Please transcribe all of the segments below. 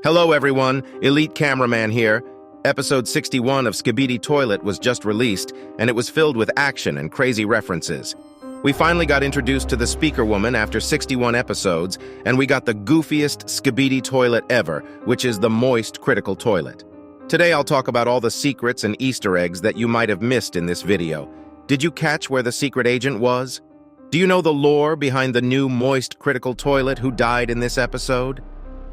Hello everyone, Elite Cameraman here. Episode 61 of SKIBIDI Toilet was just released, and it was filled with action and crazy references. We finally got introduced to the SPEAKERWOMAN after 61 episodes, and we got the goofiest SKIBIDI toilet ever, which is the moist critical toilet. Today I'll talk about all the secrets and Easter eggs that you might have missed in this video. Did you catch where the secret agent was? Do you know the lore behind the new moist critical toilet who died in this episode?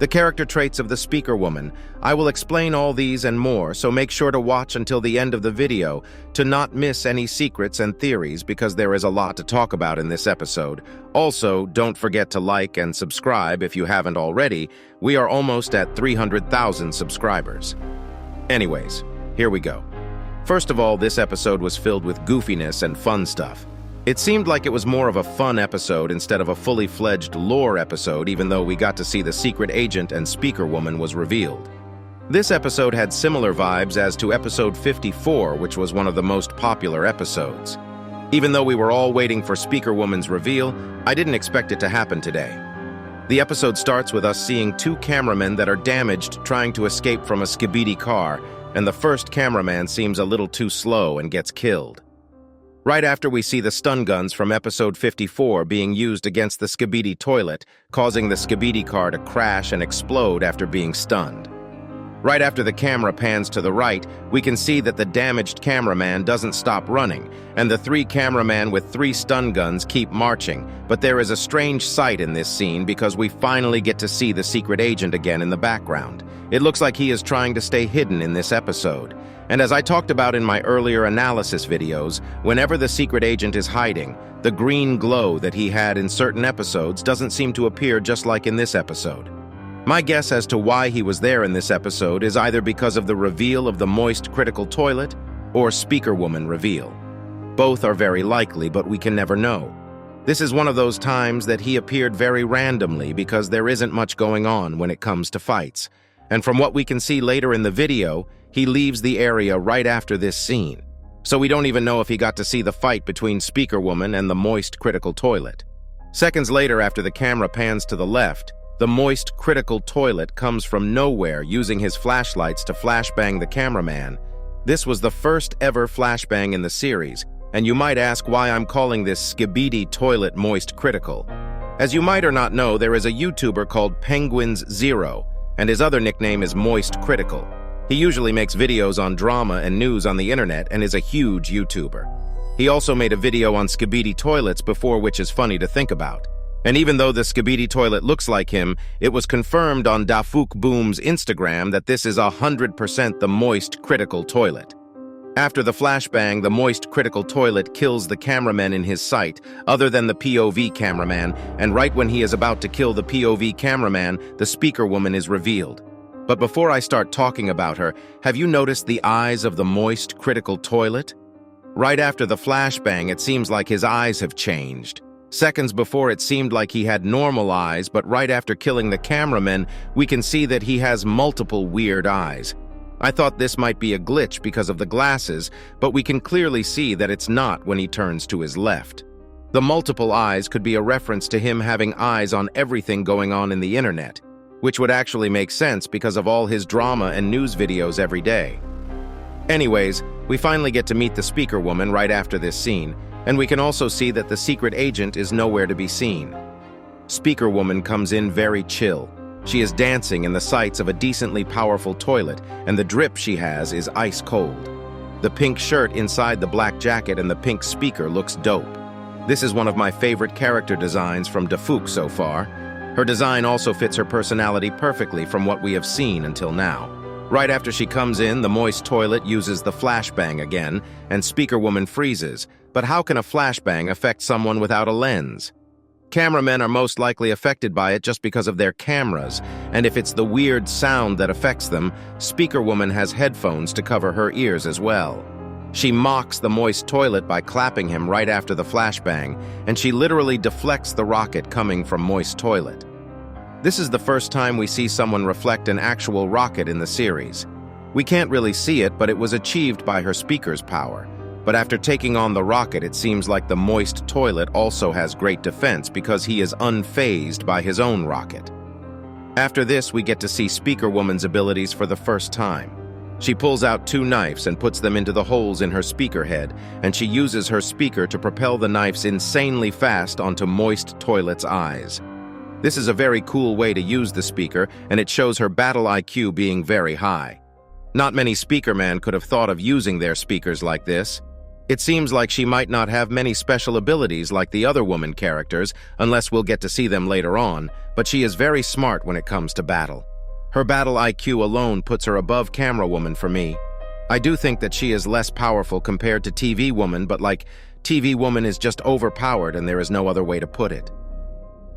The character traits of the SPEAKERWOMAN. I will explain all these and more, so make sure to watch until the end of the video to not miss any secrets and theories, because there is a lot to talk about in this episode. Also, don't forget to like and subscribe if you haven't already. We are almost at 300,000 subscribers. Anyways, here we go. First of all, this episode was filled with goofiness and fun stuff. It seemed like it was more of a fun episode instead of a fully fledged lore episode, even though we got to see the secret agent and SPEAKERWOMAN was revealed. This episode had similar vibes as to episode 54, which was one of the most popular episodes. Even though we were all waiting for SPEAKERWOMAN's reveal, I didn't expect it to happen today. The episode starts with us seeing two cameramen that are damaged trying to escape from a SKIBIDI car, and the first cameraman seems a little too slow and gets killed. Right after, we see the stun guns from episode 54 being used against the SKIBIDI toilet, causing the SKIBIDI car to crash and explode after being stunned. Right after the camera pans to the right, we can see that the damaged cameraman doesn't stop running, and the three cameramen with three stun guns keep marching. But there is a strange sight in this scene because we finally get to see the secret agent again in the background. It looks like he is trying to stay hidden in this episode. And as I talked about in my earlier analysis videos, whenever the secret agent is hiding, the green glow that he had in certain episodes doesn't seem to appear just like in this episode. My guess as to why he was there in this episode is either because of the reveal of the moist critical toilet or SPEAKERWOMAN reveal. Both are very likely, but we can never know. This is one of those times that he appeared very randomly because there isn't much going on when it comes to fights. And from what we can see later in the video, he leaves the area right after this scene. So we don't even know if he got to see the fight between SPEAKERWOMAN and the moist critical toilet. Seconds later, after the camera pans to the left, the moist critical toilet comes from nowhere using his flashlights to flashbang the cameraman. This was the first ever flashbang in the series, and you might ask why I'm calling this SKIBIDI toilet moist critical. As you might or not know, there is a YouTuber called Penguins0, and his other nickname is Moist Critical. He usually makes videos on drama and news on the internet and is a huge YouTuber. He also made a video on SKIBIDI toilets before, which is funny to think about. And even though the SKIBIDI toilet looks like him, it was confirmed on Dafuk Boom's Instagram that this is 100% the moist critical toilet. After the flashbang, the moist critical toilet kills the cameraman in his sight, other than the POV cameraman, and right when he is about to kill the POV cameraman, the SPEAKERWOMAN is revealed. But before I start talking about her, have you noticed the eyes of the moist critical toilet? Right after the flashbang, it seems like his eyes have changed. Seconds before, it seemed like he had normal eyes, but right after killing the cameraman, we can see that he has multiple weird eyes. I thought this might be a glitch because of the glasses, but we can clearly see that it's not when he turns to his left. The multiple eyes could be a reference to him having eyes on everything going on in the internet, which would actually make sense because of all his drama and news videos every day. Anyways, we finally get to meet the SPEAKERWOMAN right after this scene, and we can also see that the secret agent is nowhere to be seen. SPEAKERWOMAN comes in very chill. She is dancing in the sights of a decently powerful toilet, and the drip she has is ice cold. The pink shirt inside the black jacket and the pink speaker looks dope. This is one of my favorite character designs from Dafuk so far. Her design also fits her personality perfectly from what we have seen until now. Right after she comes in, the moist toilet uses the flashbang again, and SPEAKERWOMAN freezes. But how can a flashbang affect someone without a lens? Cameramen are most likely affected by it just because of their cameras, and if it's the weird sound that affects them, SPEAKERWOMAN has headphones to cover her ears as well. She mocks the moist toilet by clapping him right after the flashbang, and she literally deflects the rocket coming from moist toilet. This is the first time we see someone reflect an actual rocket in the series. We can't really see it, but it was achieved by her speaker's power. But after taking on the rocket, it seems like the moist toilet also has great defense because he is unfazed by his own rocket. After this, we get to see SPEAKERWOMAN's abilities for the first time. She pulls out 2 knives and puts them into the holes in her speaker head, and she uses her speaker to propel the knives insanely fast onto moist Toilet's eyes. This is a very cool way to use the speaker, and it shows her battle IQ being very high. Not many speakermen could have thought of using their speakers like this. It seems like she might not have many special abilities like the other woman characters, unless we'll get to see them later on, but she is very smart when it comes to battle. Her battle IQ alone puts her above Camera Woman for me. I do think that she is less powerful compared to TV Woman, but like, TV Woman is just overpowered and there is no other way to put it.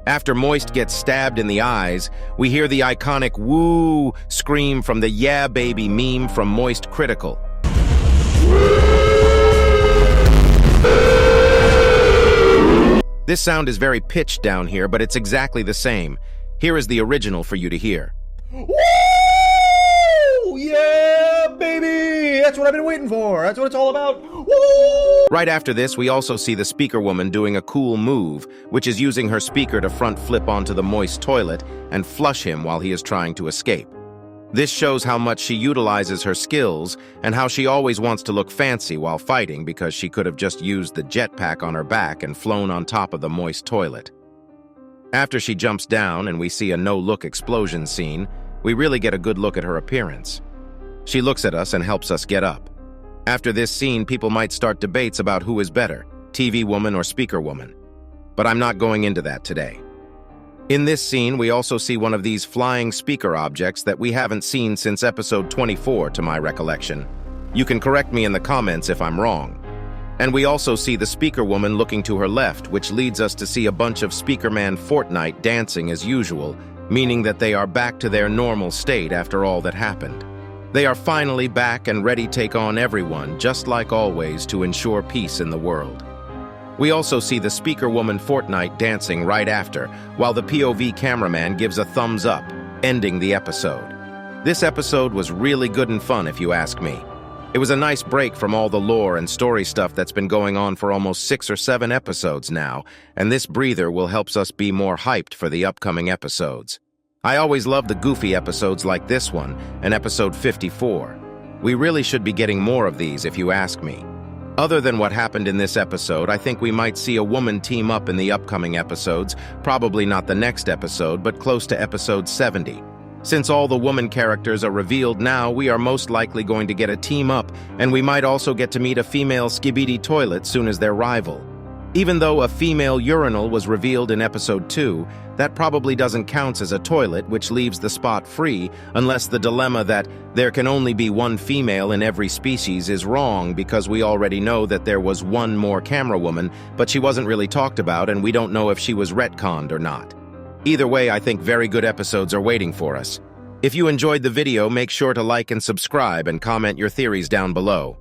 After Moist gets stabbed in the eyes, we hear the iconic "woo" scream from the "Yeah Baby" meme from Moist Critical. This sound is very pitched down here, but it's exactly the same. Here is the original for you to hear. Woo! Yeah, baby! That's what I've been waiting for. That's what it's all about. Woo! Right after this, we also see the speaker woman doing a cool move, which is using her speaker to front flip onto the moist toilet and flush him while he is trying to escape. This shows how much she utilizes her skills and how she always wants to look fancy while fighting because she could have just used the jetpack on her back and flown on top of the moist toilet. After she jumps down and we see a no-look explosion scene, we really get a good look at her appearance. She looks at us and helps us get up. After this scene, people might start debates about who is better, TV Woman or Speaker Woman. But I'm not going into that today. In this scene, we also see one of these flying speaker objects that we haven't seen since episode 24, to my recollection. You can correct me in the comments if I'm wrong. And we also see the Speaker Woman looking to her left, which leads us to see a bunch of Speakerman Fortnite dancing as usual, meaning that they are back to their normal state after all that happened. They are finally back and ready to take on everyone, just like always, to ensure peace in the world. We also see the Speaker Woman Fortnite dancing right after, while the POV cameraman gives a thumbs up, ending the episode. This episode was really good and fun, if you ask me. It was a nice break from all the lore and story stuff that's been going on for almost 6 or 7 episodes now, and this breather will help us be more hyped for the upcoming episodes. I always love the goofy episodes like this one, and episode 54. We really should be getting more of these, if you ask me. Other than what happened in this episode, I think we might see a woman team up in the upcoming episodes, probably not the next episode, but close to episode 70. Since all the woman characters are revealed now, we are most likely going to get a team up, and we might also get to meet a female SKIBIDI toilet soon as their rival. Even though a female urinal was revealed in episode 2, that probably doesn't count as a toilet, which leaves the spot free, unless the dilemma that there can only be one female in every species is wrong, because we already know that there was one more camera woman, but she wasn't really talked about and we don't know if she was retconned or not. Either way, I think very good episodes are waiting for us. If you enjoyed the video, make sure to like and subscribe and comment your theories down below.